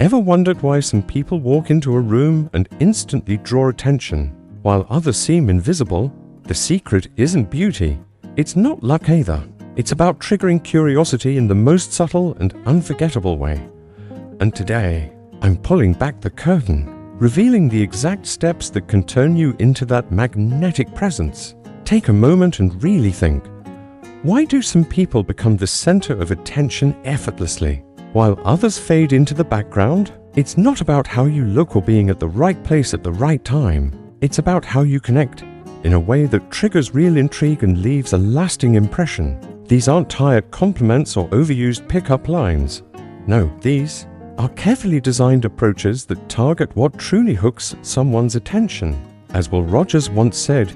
Ever wondered why some people walk into a room and instantly draw attention, while others seem invisible? The secret isn't beauty. It's not luck either. It's about triggering curiosity in the most subtle and unforgettable way. And today, I'm pulling back the curtain, revealing the exact steps that can turn you into that magnetic presence. Take a moment and really think. Why do some people become the center of attention effortlessly, while others fade into the background? It's not about how you look or being at the right place at the right time. It's about how you connect in a way that triggers real intrigue and leaves a lasting impression. These aren't tired compliments or overused pickup lines. No, these are carefully designed approaches that target what truly hooks someone's attention. As Will Rogers once said,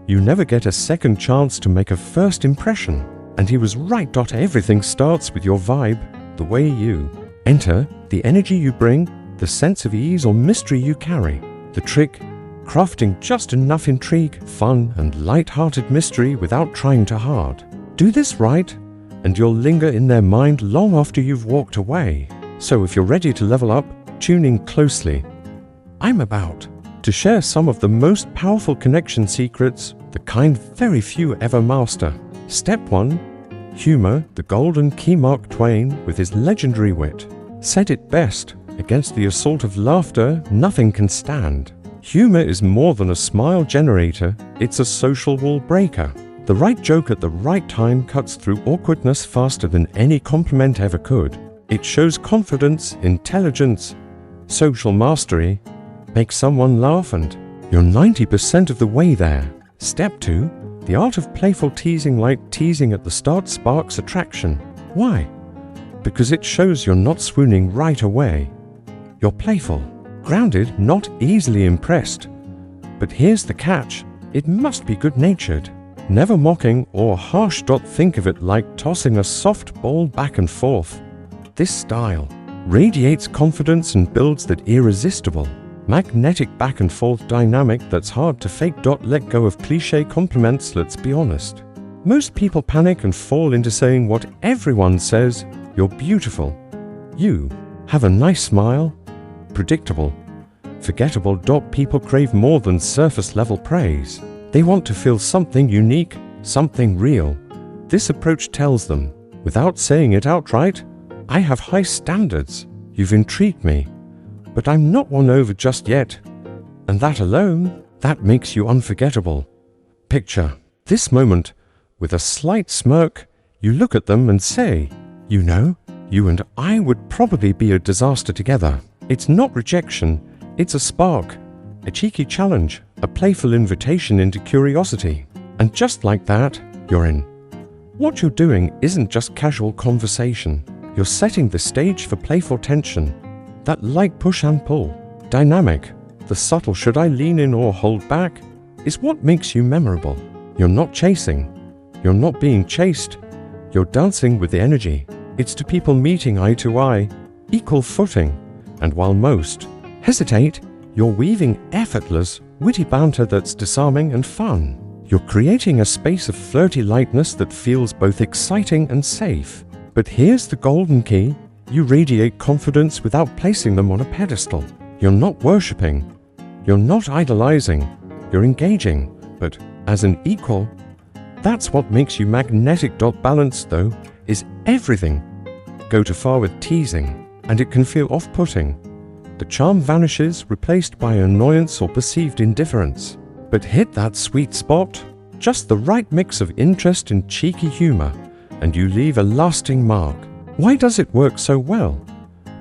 "You never get a second chance to make a first impression." And he was right. Everything starts with your vibe, the way you enter, the energy you bring, the sense of ease or mystery you carry. The trick, crafting just enough intrigue, fun, and light-hearted mystery without trying too hard. Do this right, and you'll linger in their mind long after you've walked away. So if you're ready to level up, tune in closely. I'm about to share some of the most powerful connection secrets, the kind very few ever master. Step 1. Humor. The golden key. Mark Twain, with his legendary wit, said it best: "Against the assault of laughter, nothing can stand." Humor is more than a smile generator, it's a social wall breaker. The right joke at the right time cuts through awkwardness faster than any compliment ever could. It shows confidence, intelligence, social mastery. Make someone laugh and you're 90% of the way there. Step 2. The art of playful teasing. Light teasing at the start sparks attraction. Why? Because it shows you're not swooning right away. You're playful, grounded, not easily impressed. But here's the catch: it must be good-natured, never mocking or harsh. Think of it like tossing a soft ball back and forth. This style radiates confidence and builds that irresistible, magnetic back and forth dynamic that's hard to fake. Let go of cliché compliments. Let's be honest. Most people panic and fall into saying what everyone says: "You're beautiful," "You have a nice smile." Predictable, forgettable. People crave more than surface-level praise. They want to feel something unique, something real. This approach tells them, without saying it outright, "I have high standards. You've intrigued me, but I'm not won over just yet." And that alone, that makes you unforgettable. Picture this moment. With a slight smirk, you look at them and say, "You know, you and I would probably be a disaster together." It's not rejection, it's a spark, a cheeky challenge, a playful invitation into curiosity. And just like that, you're in. What you're doing isn't just casual conversation. You're setting the stage for playful tension. That light push and pull dynamic, the subtle "should I lean in or hold back?" is what makes you memorable. You're not chasing. You're not being chased. You're dancing with the energy. It's two people meeting eye to eye, equal footing. And while most hesitate, you're weaving effortless, witty banter that's disarming and fun. You're creating a space of flirty lightness that feels both exciting and safe. But here's the golden key: you radiate confidence without placing them on a pedestal. You're not worshipping. You're not idolizing. You're engaging, but as an equal. That's what makes you magnetic. Balance, though, is everything. Go too far with teasing, and it can feel off-putting. The charm vanishes, replaced by annoyance or perceived indifference. But hit that sweet spot, just the right mix of interest and cheeky humor, and you leave a lasting mark. Why does it work so well?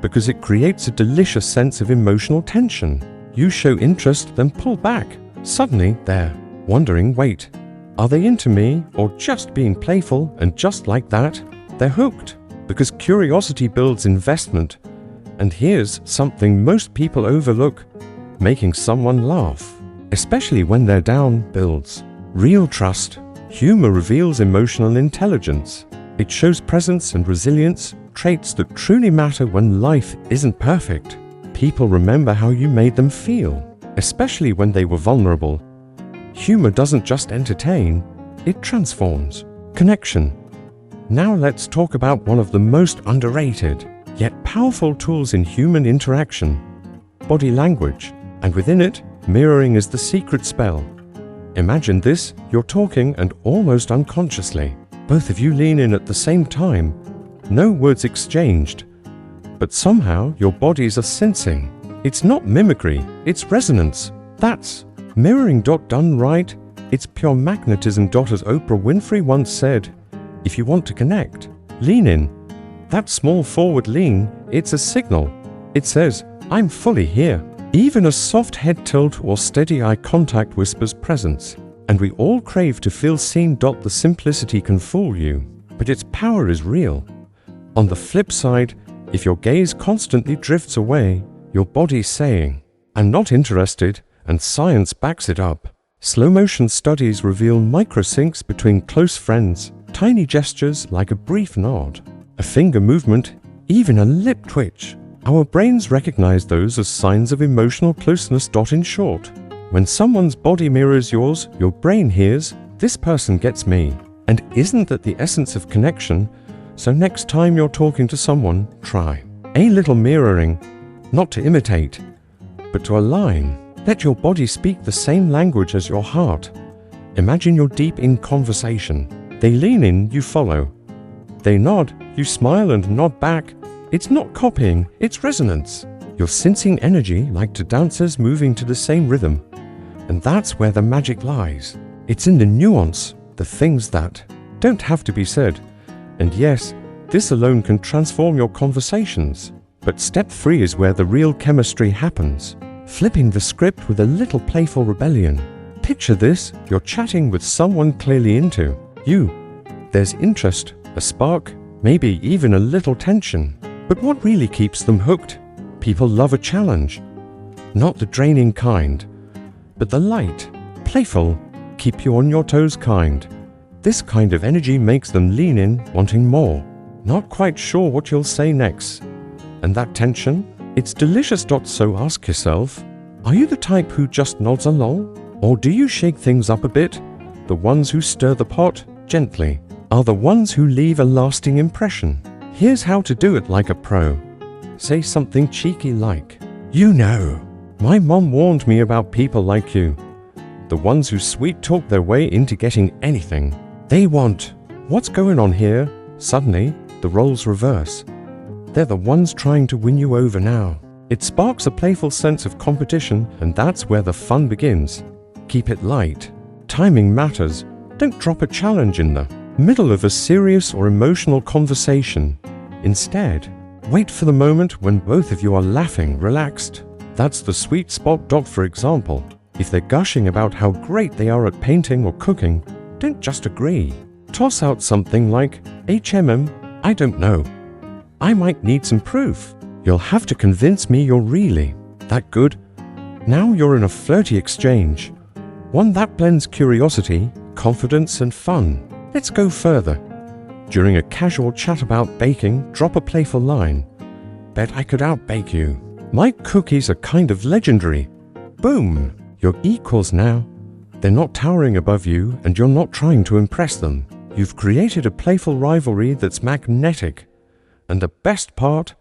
Because it creates a delicious sense of emotional tension. You show interest, then pull back. Suddenly, they're wondering, wait, are they into me or just being playful? And just like that, they're hooked. Because curiosity builds investment. And here's something most people overlook: making someone laugh, especially when they're down, builds real trust. Humor reveals emotional intelligence. It shows presence and resilience, traits that truly matter when life isn't perfect. People remember how you made them feel, especially when they were vulnerable. Humor doesn't just entertain, it transforms. Connection. Now let's talk about one of the most underrated yet powerful tools in human interaction. Body language, and within it, mirroring is the secret spell. Imagine this, you're talking and almost unconsciously, both of you lean in at the same time. No words exchanged, but somehow your bodies are sensing. It's not mimicry, it's resonance. That's mirroring. Done right, it's pure magnetism. As Oprah Winfrey once said, if you want to connect, lean in. That small forward lean, it's a signal. It says, I'm fully here. Even a soft head tilt or steady eye contact whispers presence. And we all crave to feel seen. The simplicity can fool you, but its power is real. On the flip side, if your gaze constantly drifts away, your body's saying, I'm not interested, and science backs it up. Slow motion studies reveal microsyncs between close friends, tiny gestures like a brief nod, a finger movement, even a lip twitch. Our brains recognize those as signs of emotional closeness. In short, when someone's body mirrors yours, your brain hears, this person gets me. And isn't that the essence of connection? So next time you're talking to someone, try a little mirroring, not to imitate, but to align. Let your body speak the same language as your heart. Imagine you're deep in conversation. They lean in, you follow. They nod, you smile and nod back. It's not copying, it's resonance. You're sensing energy like two dancers moving to the same rhythm. And that's where the magic lies. It's in the nuance, the things that don't have to be said. And yes, this alone can transform your conversations. But step 3 is where the real chemistry happens. Flipping the script with a little playful rebellion. Picture this, you're chatting with someone clearly into you. There's interest, a spark, maybe even a little tension. But what really keeps them hooked? People love a challenge. Not the draining kind, but the light, playful, keep you on your toes kind. This kind of energy makes them lean in, wanting more. Not quite sure what you'll say next. And that tension? It's delicious. So ask yourself, are you the type who just nods along? Or do you shake things up a bit? The ones who stir the pot gently are the ones who leave a lasting impression. Here's how to do it like a pro. Say something cheeky like, you know, my mom warned me about people like you. The ones who sweet talk their way into getting anything they want. What's going on here? Suddenly, the roles reverse. They're the ones trying to win you over now. It sparks a playful sense of competition, and that's where the fun begins. Keep it light. Timing matters. Don't drop a challenge in the middle of a serious or emotional conversation. Instead, wait for the moment when both of you are laughing, relaxed. That's the sweet spot. For example, if they're gushing about how great they are at painting or cooking, don't just agree. Toss out something like, I don't know. I might need some proof. You'll have to convince me you're really that good. Now you're in a flirty exchange. One that blends curiosity, confidence, and fun. Let's go further. During a casual chat about baking, drop a playful line. Bet I could outbake you. My cookies are kind of legendary. Boom! You're equals now. They're not towering above you, and you're not trying to impress them. You've created a playful rivalry that's magnetic. And the best part,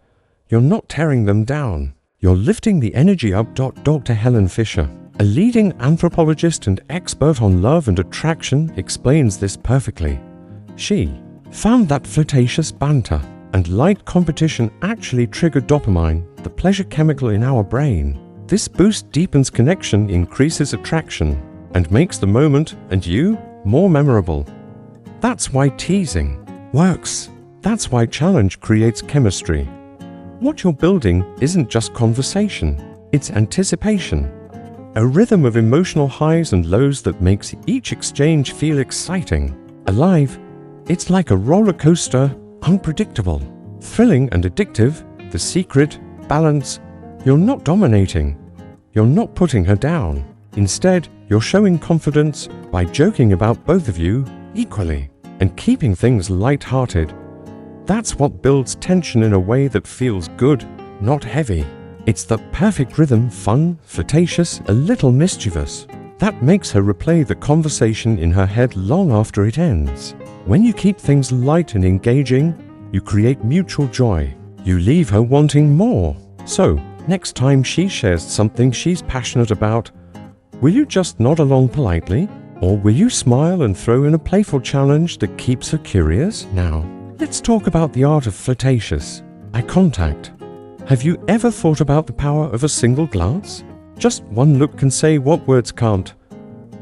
you're not tearing them down. You're lifting the energy up. Dr. Helen Fisher, a leading anthropologist and expert on love and attraction, explains this perfectly. She found that flirtatious banter and light competition actually triggered dopamine, the pleasure chemical in our brain. This boost deepens connection, increases attraction, and makes the moment and you more memorable. That's why teasing works. That's why challenge creates chemistry. What you're building isn't just conversation, it's anticipation. A rhythm of emotional highs and lows that makes each exchange feel exciting, alive. It's like a roller coaster, unpredictable, thrilling and addictive. The secret, balance. You're not dominating. You're not putting her down. Instead, you're showing confidence by joking about both of you equally and keeping things light-hearted. That's what builds tension in a way that feels good, not heavy. It's the perfect rhythm, fun, flirtatious, a little mischievous. That makes her replay the conversation in her head long after it ends. When you keep things light and engaging, you create mutual joy. You leave her wanting more. So, next time she shares something she's passionate about, will you just nod along politely? Or will you smile and throw in a playful challenge that keeps her curious? Now, let's talk about the art of flirtatious eye contact. Have you ever thought about the power of a single glance? Just one look can say what words can't.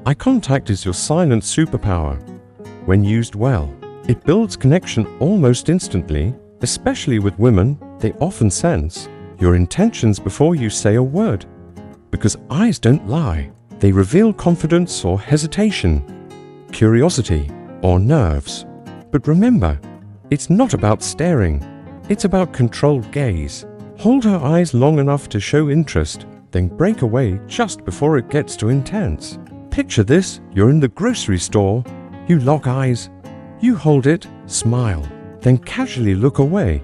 Eye contact is your silent superpower. When used well, it builds connection almost instantly, especially with women. They often sense your intentions before you say a word. Because eyes don't lie. They reveal confidence or hesitation, curiosity or nerves. But remember, it's not about staring. It's about controlled gaze. Hold her eyes long enough to show interest, then break away just before it gets too intense. Picture this: you're in the grocery store, you lock eyes, you hold it, smile, then casually look away.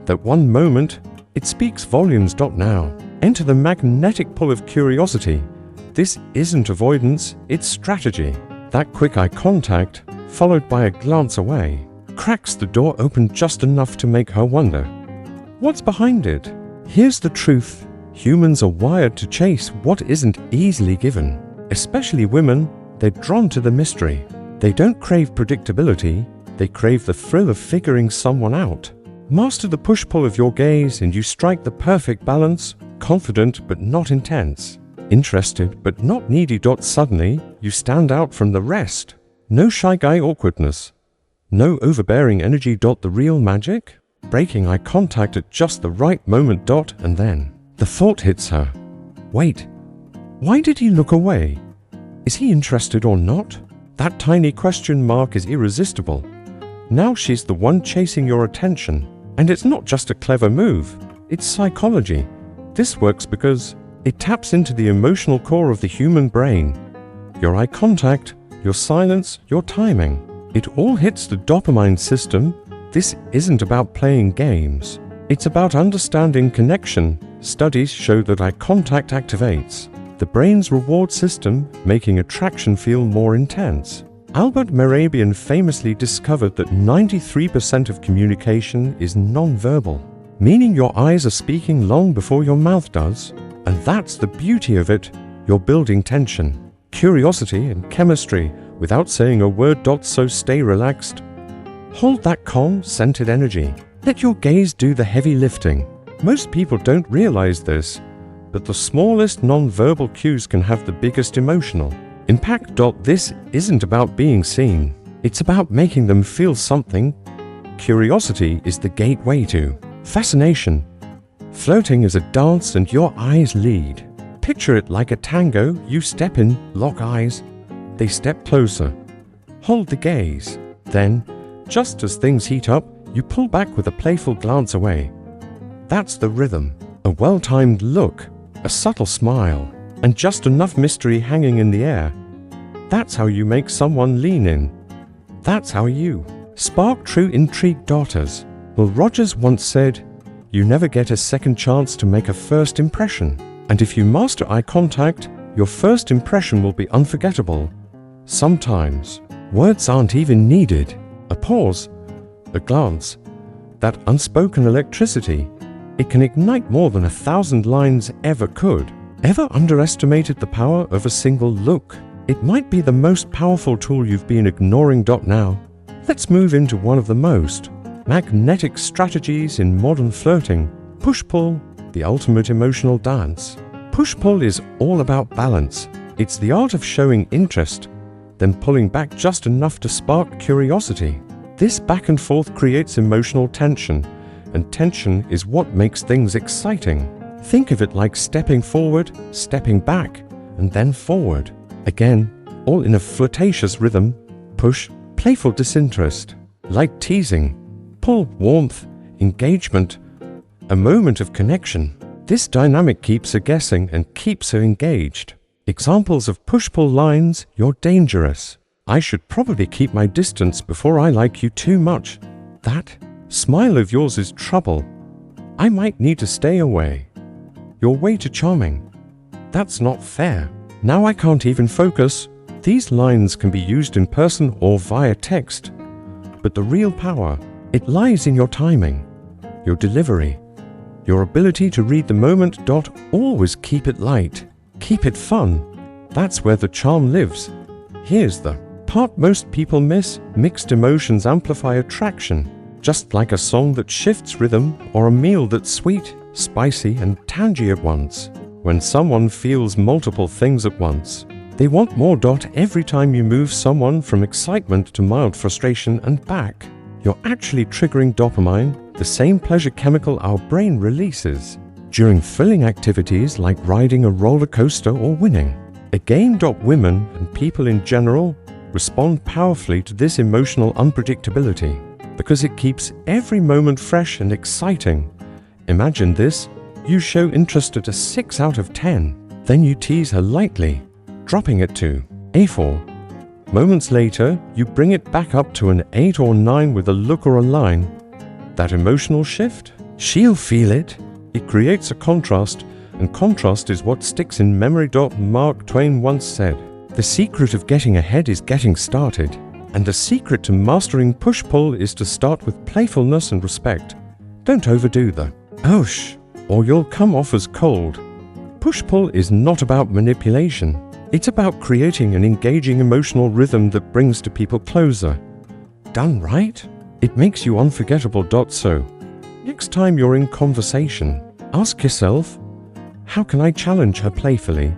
That one moment, it speaks volumes. Now, enter the magnetic pull of curiosity. This isn't avoidance, it's strategy. That quick eye contact, followed by a glance away, cracks the door open just enough to make her wonder, what's behind it? Here's the truth. Humans are wired to chase what isn't easily given. Especially women, they're drawn to the mystery. They don't crave predictability, they crave the thrill of figuring someone out. Master the push-pull of your gaze and you strike the perfect balance, confident but not intense, interested but not needy. Suddenly, you stand out from the rest. No shy guy awkwardness. No overbearing energy. The real magic? Breaking eye contact at just the right moment. And then, the thought hits her. Wait, why did he look away? Is he interested or not? That tiny question mark is irresistible. Now she's the one chasing your attention. And it's not just a clever move, it's psychology. This works because it taps into the emotional core of the human brain. Your eye contact, your silence, your timing. It all hits the dopamine system. This isn't about playing games. It's about understanding connection. Studies show that eye contact activates the brain's reward system, making attraction feel more intense. Albert Mehrabian famously discovered that 93% of communication is non-verbal, meaning your eyes are speaking long before your mouth does. And that's the beauty of it. You're building tension, curiosity, and chemistry without saying a word. So stay relaxed. Hold that calm, centered energy. Let your gaze do the heavy lifting. Most people don't realize this, but the smallest non-verbal cues can have the biggest emotional impact. This isn't about being seen. It's about making them feel something. Curiosity is the gateway to fascination. Flirting is a dance and your eyes lead. Picture it like a tango. You step in, lock eyes. They step closer. Hold the gaze. Then, just as things heat up, you pull back with a playful glance away. That's the rhythm. A well-timed look, a subtle smile, and just enough mystery hanging in the air. That's how you make someone lean in. That's how you spark true intrigue. Daughters. Will Rogers once said, "You never get a second chance to make a first impression." And if you master eye contact, your first impression will be unforgettable. Sometimes, words aren't even needed. A pause, a glance, that unspoken electricity, it can ignite more than 1,000 lines ever could. Ever underestimated the power of a single look? It might be the most powerful tool you've been ignoring. Now, let's move into one of the most magnetic strategies in modern flirting: push-pull, the ultimate emotional dance. Push-pull is all about balance. It's the art of showing interest, then pulling back just enough to spark curiosity. This back and forth creates emotional tension, and tension is what makes things exciting. Think of it like stepping forward, stepping back, and then forward. Again, all in a flirtatious rhythm. Push, playful disinterest. Light teasing. Pull, warmth, engagement. A moment of connection. This dynamic keeps her guessing and keeps her engaged. Examples of push-pull lines: "You're dangerous." "I should probably keep my distance before I like you too much." "That smile of yours is trouble. I might need to stay away." "You're way too charming." "That's not fair. Now I can't even focus." These lines can be used in person or via text. But the real power, it lies in your timing. your delivery, your ability to read the moment. Always keep it light, keep it fun. That's where the charm lives. Here's the part most people miss: mixed emotions amplify attraction. Just like a song that shifts rhythm or a meal that's sweet, spicy, and tangy at once. When someone feels multiple things at once, they want more. Every time you move someone from excitement to mild frustration and back, you're actually triggering dopamine, the same pleasure chemical our brain releases during thrilling activities like riding a roller coaster or winning a game. Women and people in general respond powerfully to this emotional unpredictability because it keeps every moment fresh and exciting. Imagine this: you show interest at a 6 out of 10, then you tease her lightly, dropping it to a 4. Moments later, you bring it back up to an 8 or 9 with a look or a line. That emotional shift? She'll feel it. It creates a contrast, and contrast is what sticks in memory. Mark Twain once said, "The secret of getting ahead is getting started, and the secret to mastering push-pull is to start with playfulness and respect. Don't overdo the "Oosh," or you'll come off as cold." Push-pull is not about manipulation. It's about creating an engaging emotional rhythm that brings two people closer. Done right, it makes you unforgettable. So, next time you're in conversation, ask yourself, how can I challenge her playfully?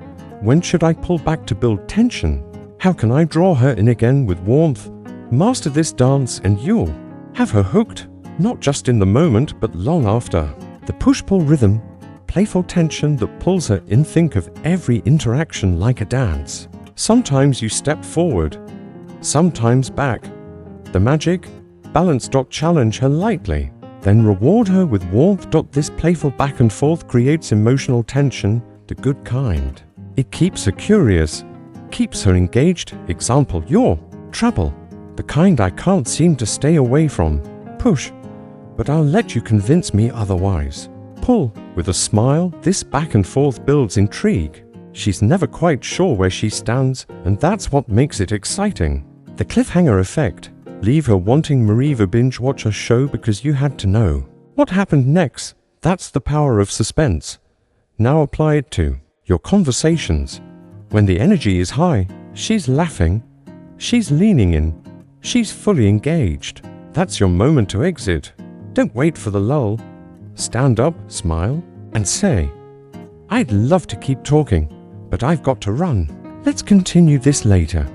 When should I pull back to build tension? How can I draw her in again with warmth? Master this dance and you'll have her hooked, not just in the moment but long after. The push-pull rhythm, playful tension that pulls her in. Think of every interaction like a dance. Sometimes you step forward, sometimes back. The magic, balance. Challenge her lightly, then reward her with warmth. This playful back and forth creates emotional tension, the good kind. It keeps her curious, keeps her engaged. Example: you're trouble, the kind I can't seem to stay away from. Push, but I'll let you convince me otherwise. Pull, with a smile. This back and forth builds intrigue. She's never quite sure where she stands, and that's what makes it exciting. The cliffhanger effect. Leave her wanting more. Binge watch a show because you had to know what happened next. That's the power of suspense. Now apply it to your conversations. When the energy is high, she's laughing, she's leaning in, she's fully engaged. That's your moment to exit. Don't wait for the lull. Stand up, smile, and say, "I'd love to keep talking, but I've got to run. Let's continue this later."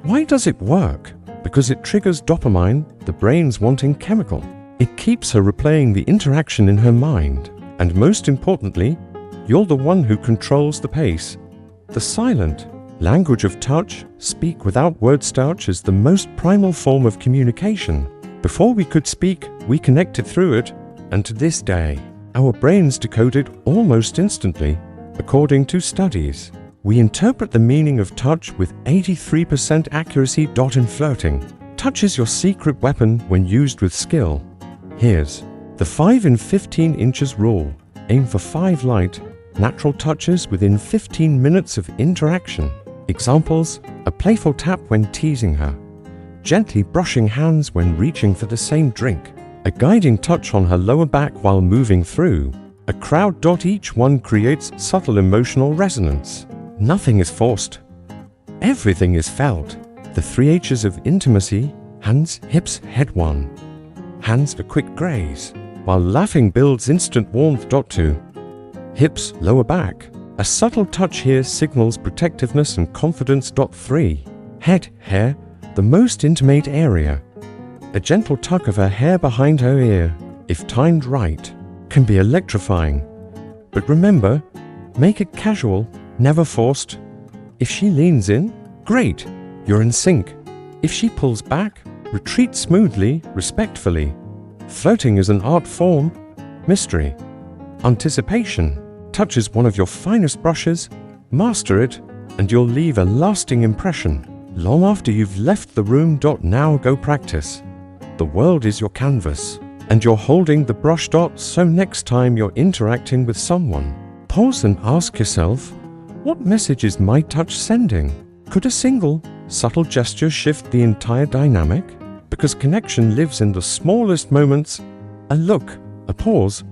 Why does it work? Because it triggers dopamine, the brain's wanting chemical. It keeps her replaying the interaction in her mind. And most importantly, you're the one who controls the pace. The silent language of touch, speak without words. Touch is the most primal form of communication. Before we could speak, we connected through it, and to this day, our brains decode it almost instantly. According to studies, we interpret the meaning of touch with 83% accuracy. In flirting, touch is your secret weapon when used with skill. Here's the 5 in 15 inches rule. Aim for 5 light, natural touches within 15 minutes of interaction. Examples: a playful tap when teasing her, gently brushing hands when reaching for the same drink, a guiding touch on her lower back while moving through a crowd. Each one creates subtle emotional resonance. Nothing is forced. Everything is felt. The 3 H's of intimacy: hands, hips, head. 1. Hands, a quick graze, while laughing builds instant warmth. 2. Hips, lower back. A subtle touch here signals protectiveness and confidence. 3. Head, hair, the most intimate area. A gentle tuck of her hair behind her ear, if timed right, can be electrifying. But remember, make it casual, never forced. If she leans in, great, you're in sync. If she pulls back, retreat smoothly, respectfully. Flirting is an art form. Mystery, anticipation. Touch is one of your finest brushes. Master it, and you'll leave a lasting impression long after you've left the room. Now go practice. The world is your canvas, and you're holding the brush. So next time you're interacting with someone, pause and ask yourself, what message is my touch sending? Could a single, subtle gesture shift the entire dynamic? Because connection lives in the smallest moments: a look, a pause,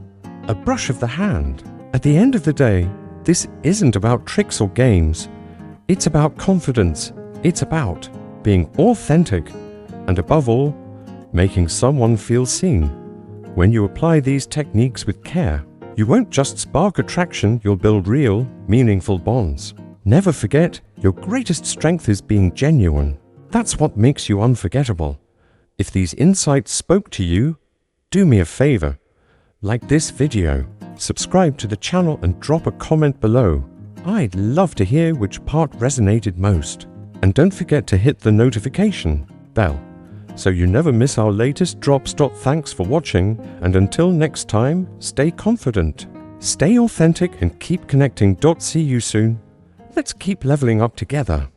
a brush of the hand. At the end of the day, this isn't about tricks or games. It's about confidence. It's about being authentic and, above all, making someone feel seen. When you apply these techniques with care, you won't just spark attraction, you'll build real, meaningful bonds. Never forget, your greatest strength is being genuine. That's what makes you unforgettable. If these insights spoke to you, do me a favor. Like this video, subscribe to the channel and drop a comment below. I'd love to hear which part resonated most. And don't forget to hit the notification bell so you never miss our latest drops. Thanks for watching, and until next time, stay confident, stay authentic, and keep connecting. See you soon. Let's keep leveling up together.